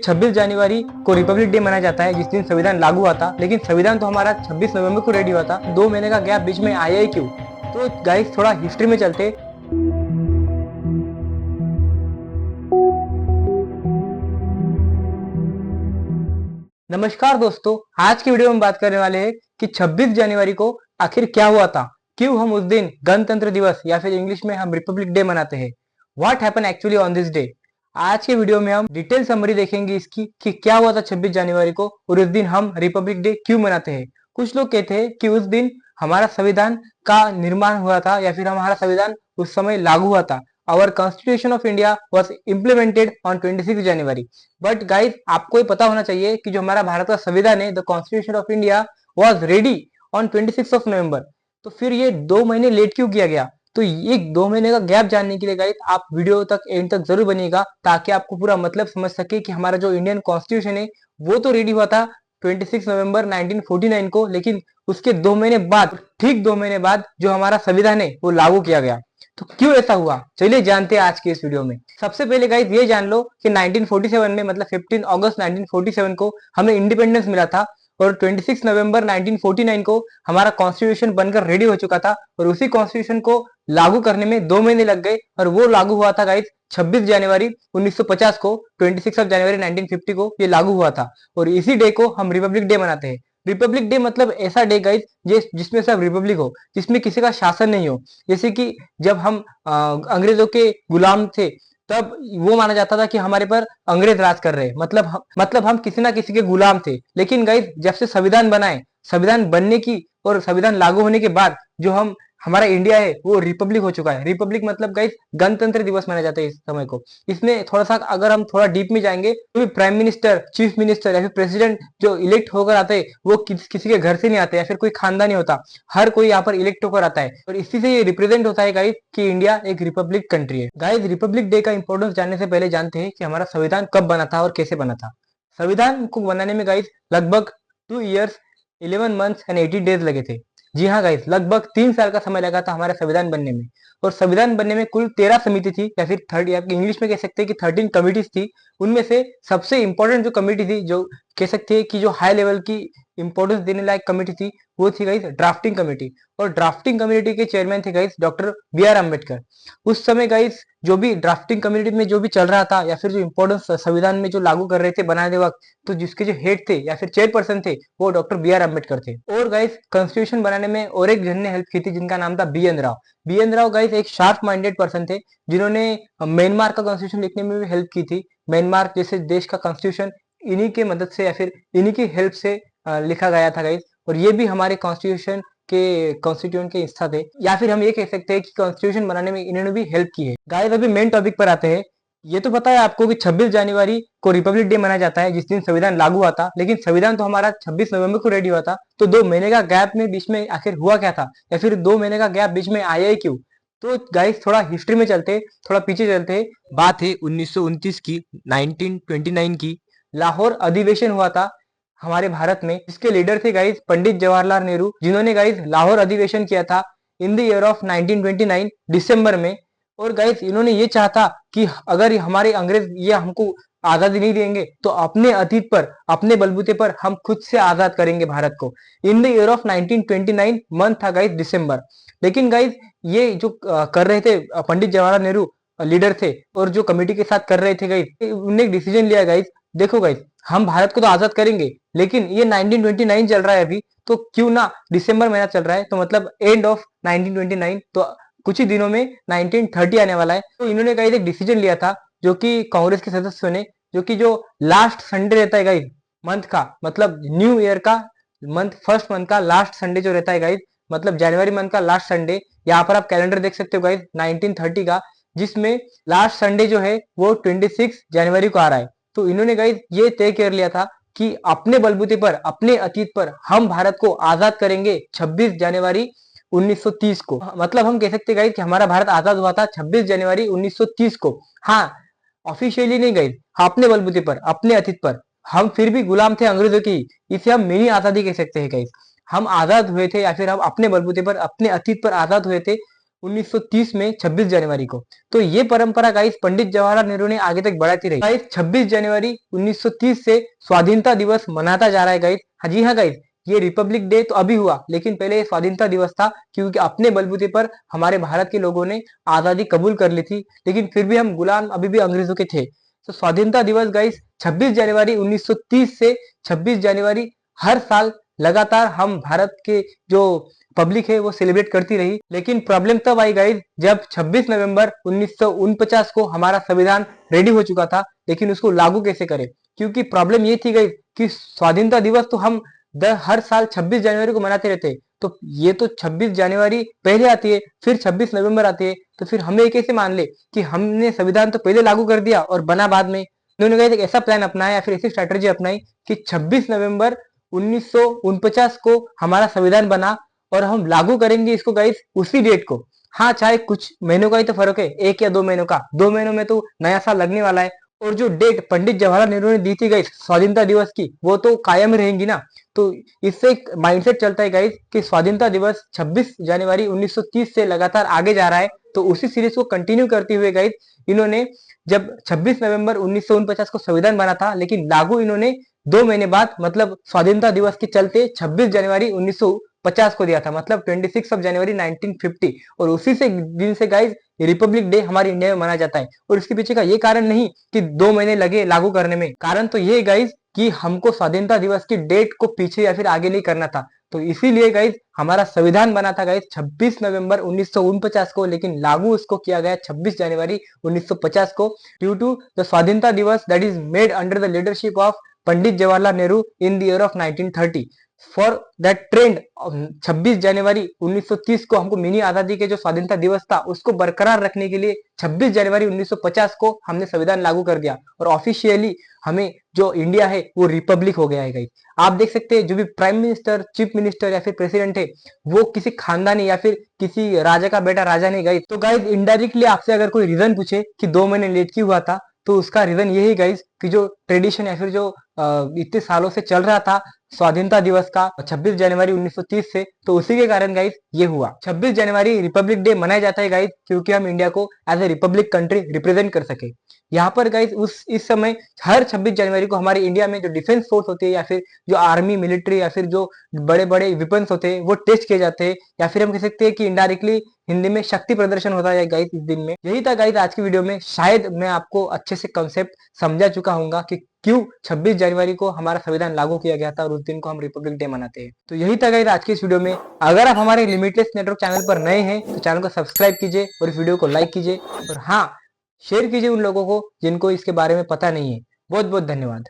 26 जनवरी को Republic day मनाया जाता है, जिस दिन संविधान लागू हुआ था। लेकिन संविधान तो हमारा 26 नवंबर को रेडी हुआ था। 2 महीने का गैप बीच में आया ही क्यों? तो गाइस थोड़ा हिस्ट्री में चलते। नमस्कार दोस्तों, आज की वीडियो में बात करने वाले हैं कि 26 जनवरी को आखिर क्या हुआ था, क्यों हम उस दिन गणतंत्र दिवस या फिर इंग्लिश में हम रिपब्लिक डे मनाते हैं। What happen actually on this day. आज के वीडियो में हम डिटेल समरी देखेंगे इसकी कि क्या हुआ था 26 जनवरी को और उस दिन हम रिपब्लिक डे क्यों मनाते हैं। कुछ लोग कहते हैं कि उस दिन हमारा संविधान का निर्माण हुआ था या फिर हमारा संविधान उस समय लागू हुआ था। Our Constitution of India was implemented on 26 January. But guys आपको ये पता होना चाहिए कि जो हमारा भारत का संविधान है, the constitution of India was ready on 26 नवंबर। तो फिर ये 2 महीने लेट क्यों किया गया? तो ये 2 महीने का गैप जानने के लिए गाइस आप वीडियो तक एंड तक जरूर बनिएगा, ताकि आपको पूरा मतलब समझ सके कि हमारा जो इंडियन कॉन्स्टिट्यूशन है वो तो रेडी हुआ था 26 नवंबर 1949 को, लेकिन उसके 2 महीने बाद, ठीक 2 महीने बाद जो हमारा संविधान है वो लागू किया गया। तो क्यों ऐसा हुआ, चलिए जानते हैं आज के इस वीडियो में। सबसे पहले गाइस ये जान लो कि 1947 में, मतलब 15 अगस्त 1947 को हमें इंडिपेंडेंस मिला था और 26 नवंबर 1949 को हमारा कॉन्स्टिट्यूशन बनकर रेडी हो चुका था और उसी कॉन्स्टिट्यूशन को लागू करने में 2 महीने लग गए और वो लागू हुआ था गाइस 26 जनवरी 1950 को। 26 जनवरी 1950 को ये लागू हुआ था और इसी डे को हम रिपब्लिक डे मनाते हैं। रिपब्लिक डे मतलब ऐसा डे गाइस जिसमें सब रिपब्लिक हो, जिसमें किसी का शासन नहीं हो। जैसे कि जब हम अंग्रेजों के गुलाम थे, तब वो माना जाता था कि हमारे पर अंग्रेज राज कर रहे हैं, मतलब हम किसी ना किसी के गुलाम थे। लेकिन गाइस जब से संविधान बनाए, संविधान बनने की और संविधान लागू होने के बाद जो हमारा इंडिया है वो रिपब्लिक हो चुका है। रिपब्लिक मतलब गाइस गणतंत्र दिवस माना जाता है इस समय को। इसमें थोड़ा सा अगर हम थोड़ा डीप में जाएंगे तो भी प्राइम मिनिस्टर, चीफ मिनिस्टर या फिर प्रेसिडेंट जो इलेक्ट होकर आते हैं वो किसी के घर से नहीं आते या फिर कोई खानदानी होता, हर कोई यहाँ पर इलेक्ट होकर आता है और इसी से ये रिप्रेजेंट होता है गाइस कि इंडिया एक रिपब्लिक कंट्री है। गाइस रिपब्लिक डे का इंपॉर्टेंस जानने से पहले जानते हैं कि हमारा संविधान कब बना था और कैसे बना था। संविधान को बनाने में गाइस लगभग 2 years 11 months and 80 days लगे थे। जी हाँ गाइस, लगभग 3 साल का समय लगा था हमारा संविधान बनने में। और संविधान बनने में कुल 13 समिति थी या फिर 30, आप इंग्लिश में कह सकते हैं कि 13 कमिटीज थी। उनमें से सबसे इंपॉर्टेंट जो कमिटी थी, जो कह सकते हैं कि जो हाई लेवल की इंपॉर्टेंस देने लायक कमिटी थी, वो थी गाइस ड्राफ्टिंग कमेटी। और ड्राफ्टिंग कमेटी के चेयरमैन थे गाइस डॉक्टर B.R. अम्बेडकर। उस समय गाइस जो भी ड्राफ्टिंग कमेटी में जो भी चल रहा था या फिर जो इंपॉर्टेंस संविधान में जो लागू कर रहे थे बनाने वक्त, तो जिसके जो हेड थे या फिर चेयरपर्सन थे वो डॉक्टर B.R. अम्बेडकर थे। और गाइस कॉन्स्टिट्यूशन बनाने में और एक जन ने हेल्प की थी जिनका नाम था B.N. Rao. B.N. Rao guys एक शार्प माइंडेड पर्सन थे जिन्होंने म्यांमार का कॉन्स्टिट्यूशन लिखने में भी हेल्प की थी। म्यांमार जैसे देश का कॉन्स्टिट्यूशन इन्हीं के मदद से या फिर इन्हीं की हेल्प से लिखा गया था गाइस। और ये भी हमारे कॉन्स्टिट्यूशन के कॉन्स्टिट्यूएंट के हिस्सा थे, या फिर हम ये कह सकते हैं कि कॉन्स्टिट्यूशन बनाने में इन्होंने भी हेल्प की है। गाइस अभी मेन टॉपिक पर आते हैं। ये तो पता है आपको कि 26 जनवरी को रिपब्लिक डे मनाया जाता है, जिस दिन संविधान लागू हुआ था। लेकिन संविधान तो हमारा 26 नवंबर को रेडी हुआ था। तो 2 महीने का गैप में बीच में आखिर हुआ क्या था, या फिर 2 महीने का गैप बीच में आया ही क्यों? तो गाइस थोड़ा हिस्ट्री में चलते, थोड़ा पीछे चलते। बात है 1929 की, 1929 की। लाहौर अधिवेशन हुआ था हमारे भारत में, जिसके लीडर थे गाइस पंडित जवाहरलाल नेहरू, जिन्होंने गाइस लाहौर अधिवेशन किया था इन द ईयर ऑफ 1929 दिसंबर में। और गाइस इन्होंने ये चाहा था कि अगर हमारे अंग्रेज ये हमको आजादी नहीं देंगे तो अपने अतीत पर, अपने बलबूते पर हम खुद से आजाद करेंगे भारत को। In the year of 1929 month था गाइस दिसंबर। लेकिन गाइस ये जो कर रहे थे पंडित जवाहरलाल नेहरू लीडर थे और जो कमेटी के साथ कर रहे थे गाइस, उन्होंने एक डिसीजन लिया गाइस, देखो गाइस हम भारत को तो आजाद करेंगे, लेकिन ये 1929 चल रहा है अभी, तो क्यों ना दिसंबर महीना चल रहा है, तो मतलब एंड ऑफ 1929, तो कुछ ही दिनों में 1930 आने वाला है। तो इन्होंने गाइस एक डिसीजन लिया था, जो कि कांग्रेस के सदस्यों ने, जो कि जो लास्ट संडे रहता है गाइस मंथ का, मतलब न्यू ईयर का मंथ, फर्स्ट मंथ का लास्ट संडे जो रहता है गाइस, मतलब जनवरी मंथ का लास्ट संडे। यहाँ पर आप कैलेंडर देख सकते हो गाइस 1930 का, जिसमें लास्ट संडे जो है वो 26 जनवरी को आ रहा है। तो इन्होंने गाइस ये तय कर लिया था कि अपने बलबूते पर, अपने अतीत पर हम भारत को आजाद करेंगे 26 जनवरी 1930 को। मतलब हम कह सकते गाइस कि हमारा भारत आजाद हुआ था 26 जनवरी 1930 को। हाँ, ऑफिशियली नहीं गाइस, अपने बलबूते पर, अपने अतीत पर। हम फिर भी गुलाम थे अंग्रेजों की, इसे हम मिनी आजादी कह सकते हैं गाइस। हम आजाद हुए थे या फिर हम अपने बलबूते पर, अपने अतीत पर आजाद हुए थे 1930 में 26 जनवरी को। तो ये परंपरा गाइस पंडित जवाहरलाल नेहरू ने आगे तक बढ़ाती रही। गाइस 26 जनवरी 1930 से स्वाधीनता दिवस मनाता जा रहा है गाइस। हाँ जी हाँ गाइस, ये रिपब्लिक डे तो अभी हुआ, लेकिन पहले ये स्वाधीनता दिवस था, क्योंकि अपने बलबूते पर हमारे भारत के लोगों ने आजादी कबूल कर ली थी, लेकिन फिर भी हम गुलाम अभी भी अंग्रेजों के थे। तो स्वाधीनता दिवस गाइस 26 जनवरी 1930 से 26 जनवरी हर साल लगातार हम भारत के जो पब्लिक है वो सेलिब्रेट करती रही। लेकिन प्रॉब्लम तब आई गाइस जब 26 नवंबर 1949 को हमारा संविधान रेडी हो चुका था, लेकिन उसको लागू कैसे करें। क्योंकि प्रॉब्लम ये थी गाइस कि स्वाधीनता दिवस तो हम हर साल 26 जनवरी को मनाते रहते हैं, तो ये तो 26 जनवरी पहले आती है, फिर 26 नवंबर आती है, तो फिर हम ये कैसे मान ले कि हमने संविधान तो पहले लागू कर दिया और बना बाद में। उन्होंने कहा एक ऐसा प्लान अपनाया या फिर ऐसी स्ट्रेटेजी अपनाई कि 26 नवंबर 1949 को हमारा संविधान बना और हम लागू करेंगे इसको गाइस उसी डेट को। हाँ, चाहे कुछ महीनों का ही तो फर्क है, 1 या 2 महीनों का, 2 महीनों में तो नया साल लगने वाला है। और जो डेट पंडित जवाहरलाल नेहरू ने दी थी गाइस स्वाधीनता दिवस की, वो तो कायम रहेंगी ना। तो इससे एक माइंडसेट चलता है गाइस कि स्वाधीनता दिवस 26 जनवरी 1930 से लगातार आगे जा रहा है। तो उसी सीरीज को कंटिन्यू करते हुए गाइस इन्होंने जब 26 नवंबर 1949 को संविधान बना था, लेकिन लागू इन्होंने 2 महीने बाद मतलब स्वाधीनता दिवस के चलते 26 जनवरी 1950 को दिया था, मतलब 26 जनवरी 1950। और उसी से दिन से गाइस रिपब्लिक डे हमारे इंडिया में मनाया जाता है। और इसके पीछे का ये कारण नहीं कि 2 महीने लगे लागू करने में, कारण तो ये गाइस कि हमको स्वाधीनता दिवस की डेट को पीछे या फिर आगे नहीं करना था। तो इसीलिए गाइस हमारा संविधान बना था गाइस 26 नवंबर 1949 को, लेकिन लागू उसको किया गया 26 जनवरी 1950 को, ड्यू टू द स्वाधीनता दिवस that is made under the leadership of Pandit Jawaharlal Nehru in the year of 1930। For that trend 26 जनवरी 1930 को हमको मिनी आजादी के जो स्वाधीनता दिवस था उसको बरकरार रखने के लिए 26 जनवरी 1950 को हमने संविधान लागू कर दिया, और ऑफिशियली हमें जो इंडिया है वो रिपब्लिक हो गया है गाइस। आप देख सकते हैं जो भी प्राइम मिनिस्टर, चीफ मिनिस्टर या फिर प्रेसिडेंट है वो किसी खानदानी या फिर किसी राजा का बेटा राजा नहीं गाइस। तो गाइस इनडायरेक्टली आपसे अगर कोई रीजन पूछे कि 2 महीने लेट क्यों हुआ था, तो उसका रीजन यही गाइस कि जो ट्रेडिशन या फिर जो इतने सालों से चल रहा था स्वाधीनता दिवस का 26 जनवरी 1930 से, तो उसी के कारण गाइस ये हुआ। 26 जनवरी रिपब्लिक डे मनाया जाता है गाइस क्योंकि हम इंडिया को as a republic country represent कर सके। यहाँ पर गाइस इस समय हर 26 जनवरी को हमारे इंडिया में जो डिफेंस फोर्स होती है या फिर जो आर्मी मिलिट्री या फिर जो बड़े बड़े वेपन्स होते हैं वो टेस्ट किए जाते हैं, या फिर हम कह सकते हैं कि इनडायरेक्टली हिंदी में शक्ति प्रदर्शन होता है गाइस इस दिन में। यही था गाइस आज की वीडियो में। शायद मैं आपको अच्छे से कंसेप्ट समझा चुका हूँ कि क्यों 26 जनवरी को हमारा संविधान लागू किया गया था और उस दिन को हम रिपब्लिक डे मनाते हैं। तो यही था गाइस आज की इस वीडियो में। अगर आप हमारे लिमिटलेस नेटवर्क चैनल पर नए हैं तो चैनल को सब्सक्राइब कीजिए और इस वीडियो को लाइक कीजिए, और हाँ, शेयर कीजिए उन लोगों को जिनको इसके बारे में पता नहीं है। बहुत बहुत धन्यवाद।